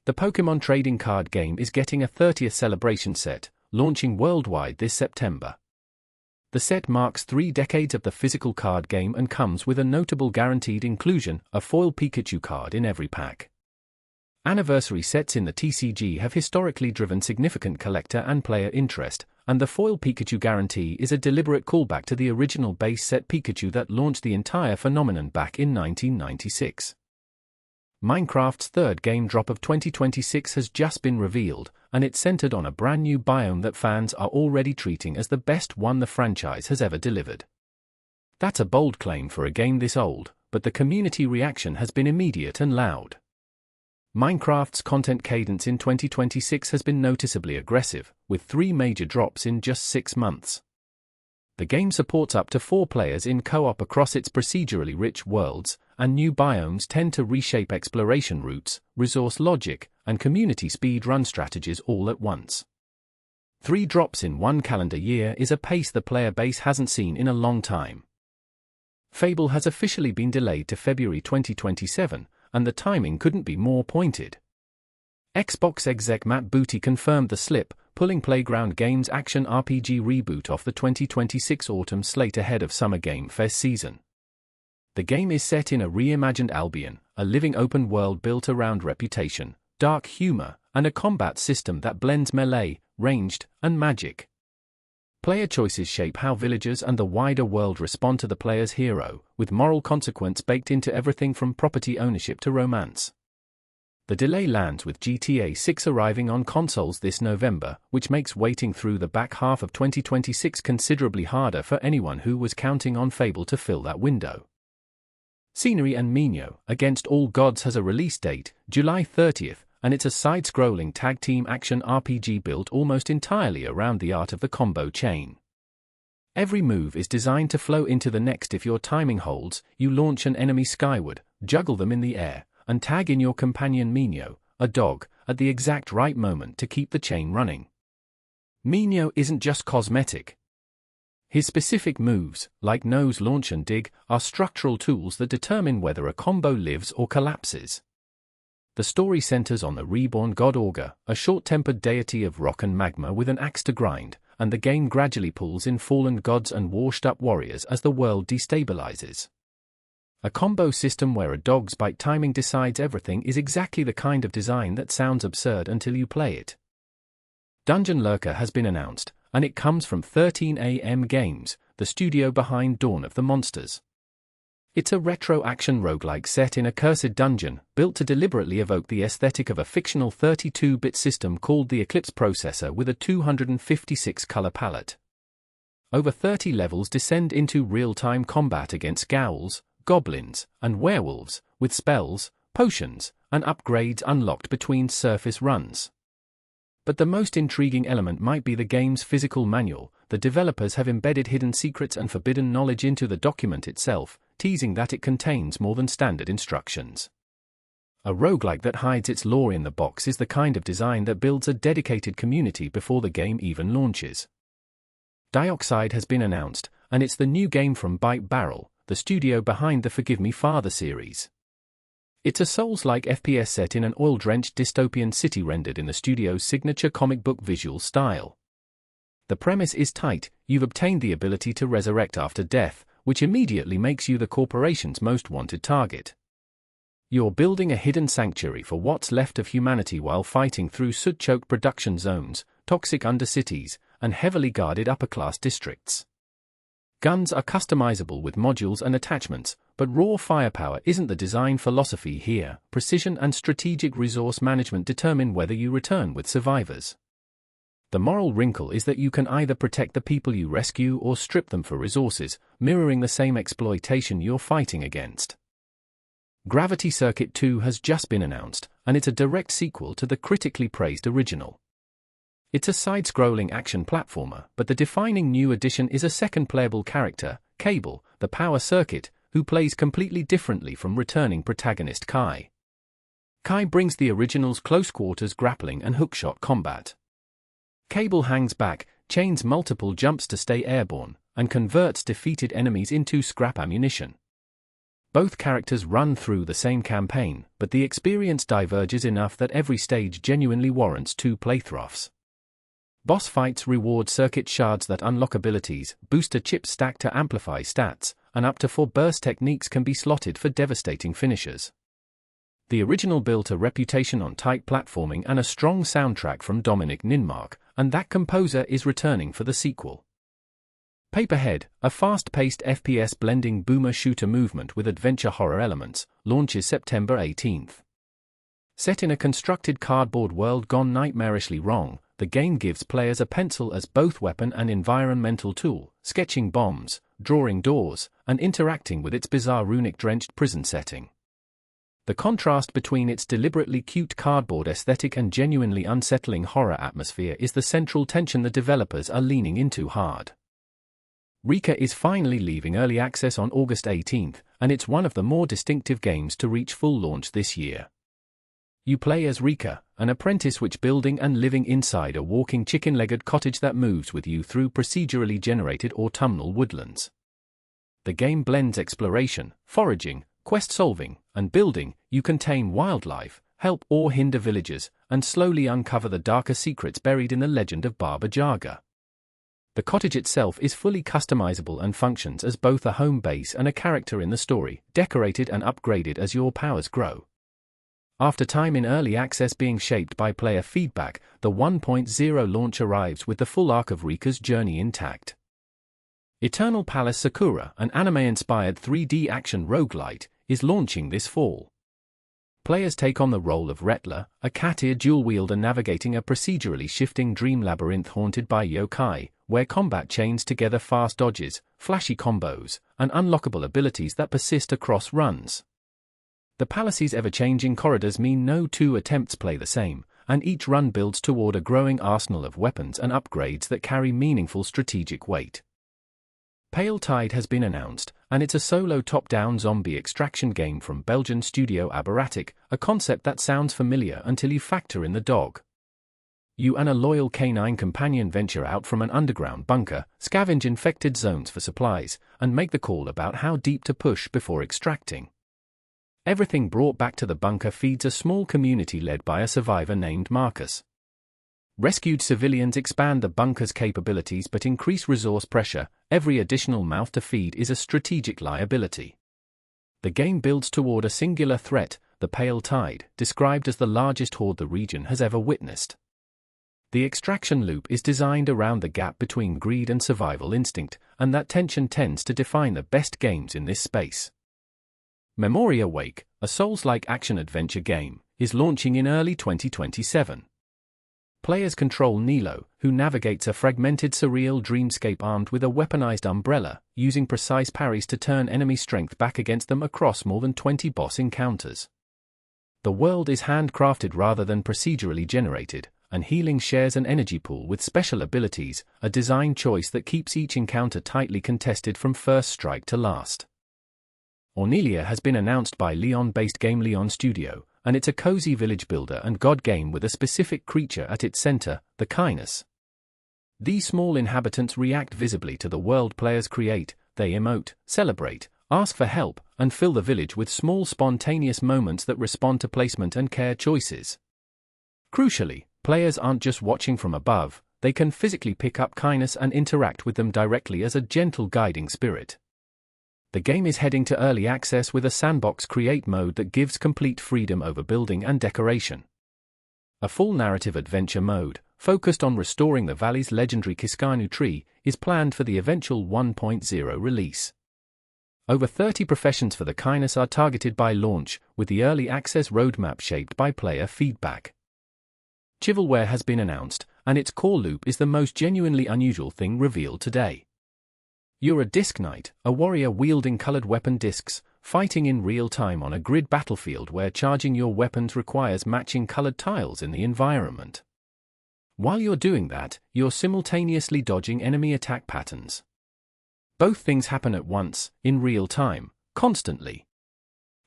The Pokémon Trading Card Game is getting a 30th celebration set, launching worldwide this September. The set marks 3 decades of the physical card game and comes with a notable guaranteed inclusion, a foil Pikachu card in every pack. Anniversary sets in the TCG have historically driven significant collector and player interest, and the foil Pikachu guarantee is a deliberate callback to the original base set Pikachu that launched the entire phenomenon back in 1996. Minecraft's third game drop of 2026 has just been revealed, and it's centered on a brand new biome that fans are already treating as the best one the franchise has ever delivered. That's a bold claim for a game this old, but the community reaction has been immediate and loud. Minecraft's content cadence in 2026 has been noticeably aggressive, with 3 major drops in just 6 months. The game supports up to 4 players in co-op across its procedurally rich worlds, and new biomes tend to reshape exploration routes, resource logic, and community speed-run strategies all at once. 3 drops in 1 calendar year is a pace the player base hasn't seen in a long time. Fable has officially been delayed to February 2027, and the timing couldn't be more pointed. Xbox exec Matt Booty confirmed the slip, pulling Playground Games' action RPG reboot off the 2026 autumn slate ahead of Summer Game Fest season. The game is set in a reimagined Albion, a living open world built around reputation, dark humor, and a combat system that blends melee, ranged, and magic. Player choices shape how villagers and the wider world respond to the player's hero, with moral consequence baked into everything from property ownership to romance. The delay lands with GTA 6 arriving on consoles this November, which makes waiting through the back half of 2026 considerably harder for anyone who was counting on Fable to fill that window. Signy Mino, Against All Gods has a release date, July 30th, and it's a side-scrolling tag-team action RPG built almost entirely around the art of the combo chain. Every move is designed to flow into the next. If your timing holds, you launch an enemy skyward, juggle them in the air, and tag in your companion Mino, a dog, at the exact right moment to keep the chain running. Mino isn't just cosmetic. His specific moves, like nose launch and dig, are structural tools that determine whether a combo lives or collapses. The story centers on the reborn god Augur, a short-tempered deity of rock and magma with an axe to grind, and the game gradually pulls in fallen gods and washed-up warriors as the world destabilizes. A combo system where a dog's bite timing decides everything is exactly the kind of design that sounds absurd until you play it. Dungeon Lurker has been announced, and it comes from 13AM Games, the studio behind Dawn of the Monsters. It's a retro action roguelike set in a cursed dungeon, built to deliberately evoke the aesthetic of a fictional 32-bit system called the Eclipse processor with a 256-color palette. Over 30 levels descend into real-time combat against ghouls, goblins, and werewolves, with spells, potions, and upgrades unlocked between surface runs. But the most intriguing element might be the game's physical manual. The developers have embedded hidden secrets and forbidden knowledge into the document itself, teasing that it contains more than standard instructions. A roguelike that hides its lore in the box is the kind of design that builds a dedicated community before the game even launches. Dioxide has been announced, and it's the new game from Bite Barrel, the studio behind the Forgive Me Father series. It's a Souls-like FPS set in an oil-drenched dystopian city rendered in the studio's signature comic book visual style. The premise is tight: you've obtained the ability to resurrect after death, which immediately makes you the corporation's most wanted target. You're building a hidden sanctuary for what's left of humanity while fighting through soot-choked production zones, toxic undercities, and heavily guarded upper-class districts. Guns are customizable with modules and attachments, but raw firepower isn't the design philosophy here. Precision and strategic resource management determine whether you return with survivors. The moral wrinkle is that you can either protect the people you rescue or strip them for resources, mirroring the same exploitation you're fighting against. Gravity Circuit 2 has just been announced, and it's a direct sequel to the critically praised original. It's a side-scrolling action platformer, but the defining new addition is a second playable character, Cable, the Power Circuit, who plays completely differently from returning protagonist Kai. Kai brings the original's close-quarters grappling and hookshot combat. Cable hangs back, chains multiple jumps to stay airborne, and converts defeated enemies into scrap ammunition. Both characters run through the same campaign, but the experience diverges enough that every stage genuinely warrants 2 playthroughs. Boss fights reward circuit shards that unlock abilities, booster chip stack to amplify stats, and up to 4 burst techniques can be slotted for devastating finishes. The original built a reputation on tight platforming and a strong soundtrack from Dominic Ninmark, and that composer is returning for the sequel. PAPERHEAD, a fast-paced FPS blending boomer shooter movement with adventure horror elements, launches September 18th. Set in a constructed cardboard world gone nightmarishly wrong, the game gives players a pencil as both weapon and environmental tool, sketching bombs, drawing doors, and interacting with its bizarre runic-drenched prison setting. The contrast between its deliberately cute cardboard aesthetic and genuinely unsettling horror atmosphere is the central tension the developers are leaning into hard. REKA is finally leaving early access on August 18th, and it's one of the more distinctive games to reach full launch this year. You play as REKA, an apprentice witch-building and living inside a walking chicken-legged cottage that moves with you through procedurally generated autumnal woodlands. The game blends exploration, foraging, quest-solving, and building. You can tame wildlife, help or hinder villagers, and slowly uncover the darker secrets buried in the legend of Baba Yaga. The cottage itself is fully customizable and functions as both a home base and a character in the story, decorated and upgraded as your powers grow. After time in early access being shaped by player feedback, the 1.0 launch arrives with the full arc of REKA's journey intact. Eternal Palace Sakura, an anime-inspired 3D action roguelite, is launching this fall. Players take on the role of Retla, a cat-ear dual-wielder navigating a procedurally shifting dream labyrinth haunted by yokai, where combat chains together fast dodges, flashy combos, and unlockable abilities that persist across runs. The palace's ever-changing corridors mean no 2 attempts play the same, and each run builds toward a growing arsenal of weapons and upgrades that carry meaningful strategic weight. Pale Tide has been announced, and it's a solo top-down zombie extraction game from Belgian studio Aberratic, a concept that sounds familiar until you factor in the dog. You and a loyal canine companion venture out from an underground bunker, scavenge infected zones for supplies, and make the call about how deep to push before extracting. Everything brought back to the bunker feeds a small community led by a survivor named Marcus. Rescued civilians expand the bunker's capabilities but increase resource pressure. Every additional mouth to feed is a strategic liability. The game builds toward a singular threat, the Pale Tide, described as the largest horde the region has ever witnessed. The extraction loop is designed around the gap between greed and survival instinct, and that tension tends to define the best games in this space. Memoria Wake, a Souls-like action-adventure game, is launching in early 2027. Players control Nilo, who navigates a fragmented surreal dreamscape armed with a weaponized umbrella, using precise parries to turn enemy strength back against them across more than 20 boss encounters. The world is handcrafted rather than procedurally generated, and healing shares an energy pool with special abilities, a design choice that keeps each encounter tightly contested from first strike to last. Ornelia has been announced by Lyon-based Game Lyon Studio, and it's a cozy village builder and god game with a specific creature at its center, the Kynus. These small inhabitants react visibly to the world players create. They emote, celebrate, ask for help, and fill the village with small spontaneous moments that respond to placement and care choices. Crucially, players aren't just watching from above, they can physically pick up Kynus and interact with them directly as a gentle guiding spirit. The game is heading to early access with a sandbox create mode that gives complete freedom over building and decoration. A full narrative adventure mode, focused on restoring the valley's legendary Kiskanu tree, is planned for the eventual 1.0 release. Over 30 professions for the Kynus are targeted by launch, with the early access roadmap shaped by player feedback. Chivalware has been announced, and its core loop is the most genuinely unusual thing revealed today. You're a disc knight, a warrior wielding colored weapon discs, fighting in real time on a grid battlefield where charging your weapons requires matching colored tiles in the environment. While you're doing that, you're simultaneously dodging enemy attack patterns. Both things happen at once, in real time, constantly.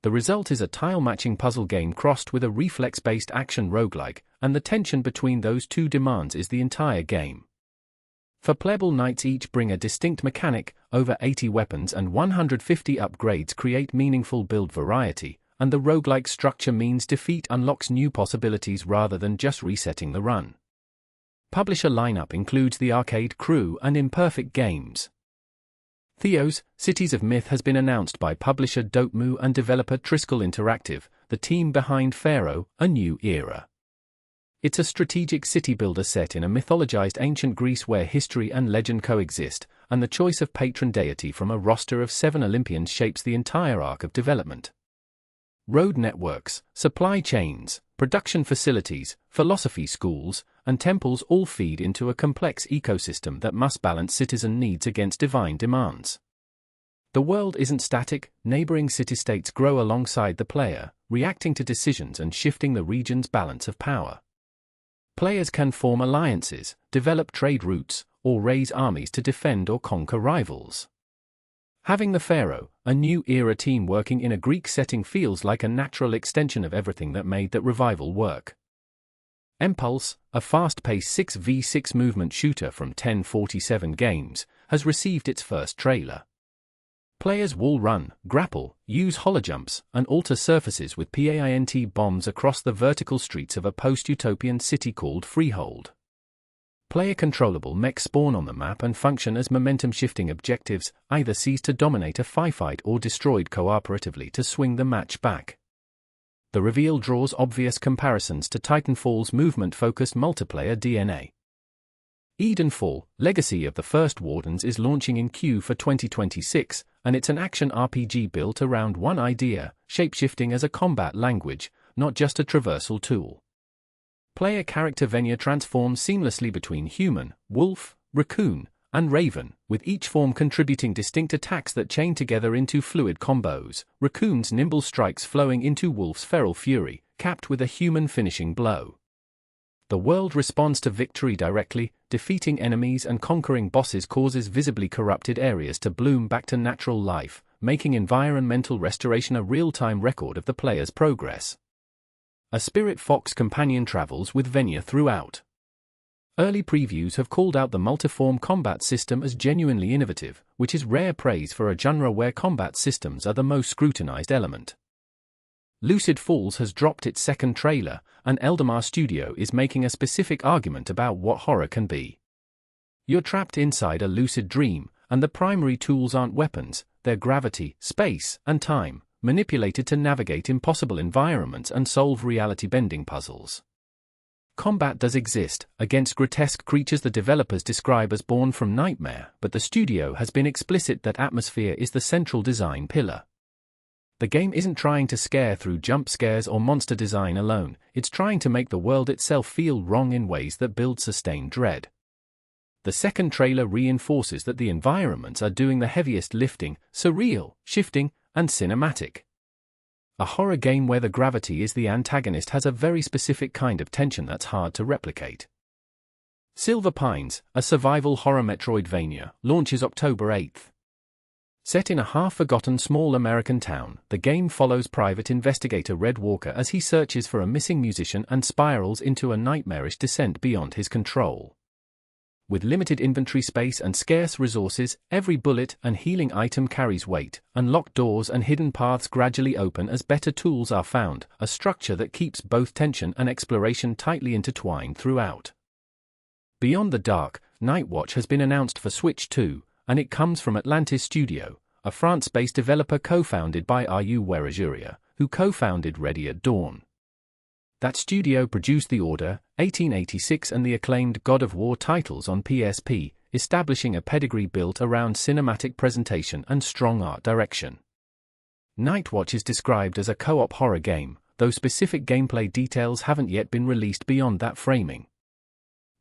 The result is a tile-matching puzzle game crossed with a reflex-based action roguelike, and the tension between those two demands is the entire game. For playable knights each bring a distinct mechanic, over 80 weapons and 150 upgrades create meaningful build variety, and the roguelike structure means defeat unlocks new possibilities rather than just resetting the run. Publisher lineup includes the Arcade Crew and Imperfect Games. Theos, Cities of Myth has been announced by publisher Dotemu and developer Triskel Interactive, the team behind Pharaoh, A New Era. It's a strategic city builder set in a mythologized ancient Greece where history and legend coexist, and the choice of patron deity from a roster of 7 Olympians shapes the entire arc of development. Road networks, supply chains, production facilities, philosophy schools, and temples all feed into a complex ecosystem that must balance citizen needs against divine demands. The world isn't static, neighboring city-states grow alongside the player, reacting to decisions and shifting the region's balance of power. Players can form alliances, develop trade routes, or raise armies to defend or conquer rivals. Having the Pharaoh, A New Era team working in a Greek setting feels like a natural extension of everything that made that revival work. EMPULSE, a fast-paced 6v6 movement shooter from 1047 Games, has received its first trailer. Players wall run, grapple, use holojumps, and alter surfaces with PAINT bombs across the vertical streets of a post-utopian city called Freehold. Player-controllable mechs spawn on the map and function as momentum-shifting objectives, either seized to dominate a firefight or destroyed cooperatively to swing the match back. The reveal draws obvious comparisons to Titanfall's movement-focused multiplayer DNA. Edenfall, Legacy of the First Wardens is launching in Q for 2026, and it's an action RPG built around one idea, shapeshifting as a combat language, not just a traversal tool. Player character Venya transforms seamlessly between human, wolf, raccoon, and raven, with each form contributing distinct attacks that chain together into fluid combos, raccoon's nimble strikes flowing into wolf's feral fury, capped with a human finishing blow. The world responds to victory directly, defeating enemies and conquering bosses causes visibly corrupted areas to bloom back to natural life, making environmental restoration a real-time record of the player's progress. A Spirit Fox companion travels with Venya throughout. Early previews have called out the multiform combat system as genuinely innovative, which is rare praise for a genre where combat systems are the most scrutinized element. Lucid Falls has dropped its second trailer, and Eldemar Studio is making a specific argument about what horror can be. You're trapped inside a lucid dream, and the primary tools aren't weapons, they're gravity, space, and time, manipulated to navigate impossible environments and solve reality-bending puzzles. Combat does exist, against grotesque creatures the developers describe as born from nightmare, but the studio has been explicit that atmosphere is the central design pillar. The game isn't trying to scare through jump scares or monster design alone, it's trying to make the world itself feel wrong in ways that build sustained dread. The second trailer reinforces that the environments are doing the heaviest lifting, surreal, shifting, and cinematic. A horror game where the gravity is the antagonist has a very specific kind of tension that's hard to replicate. Silver Pines, a survival horror Metroidvania, launches October 8th. Set in a half-forgotten small American town, the game follows private investigator Red Walker as he searches for a missing musician and spirals into a nightmarish descent beyond his control. With limited inventory space and scarce resources, every bullet and healing item carries weight, unlocked doors and hidden paths gradually open as better tools are found, a structure that keeps both tension and exploration tightly intertwined throughout. Beyond the Dark, Nightwatch has been announced for Switch 2, and it comes from Atlantis Studio, a France-based developer co-founded by Werejuria, who co-founded Ready at Dawn. That studio produced The Order, 1886 and the acclaimed God of War titles on PSP, establishing a pedigree built around cinematic presentation and strong art direction. Nightwatch is described as a co-op horror game, though specific gameplay details haven't yet been released beyond that framing.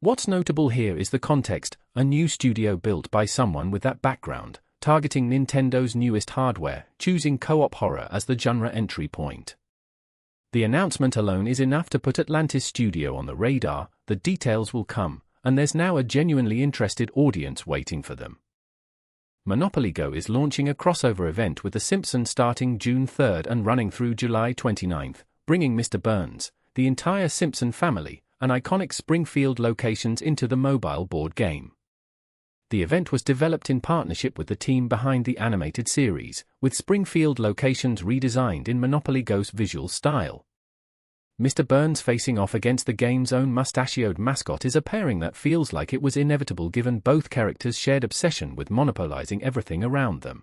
What's notable here is the context, a new studio built by someone with that background, targeting Nintendo's newest hardware, choosing co-op horror as the genre entry point. The announcement alone is enough to put Atlantis Studio on the radar, the details will come, and there's now a genuinely interested audience waiting for them. Monopoly Go is launching a crossover event with The Simpsons starting June 3rd and running through July 29th, bringing Mr. Burns, the entire Simpson family, and iconic Springfield locations into the mobile board game. The event was developed in partnership with the team behind the animated series, with Springfield locations redesigned in Monopoly Ghost visual style. Mr. Burns facing off against the game's own mustachioed mascot is a pairing that feels like it was inevitable given both characters' shared obsession with monopolizing everything around them.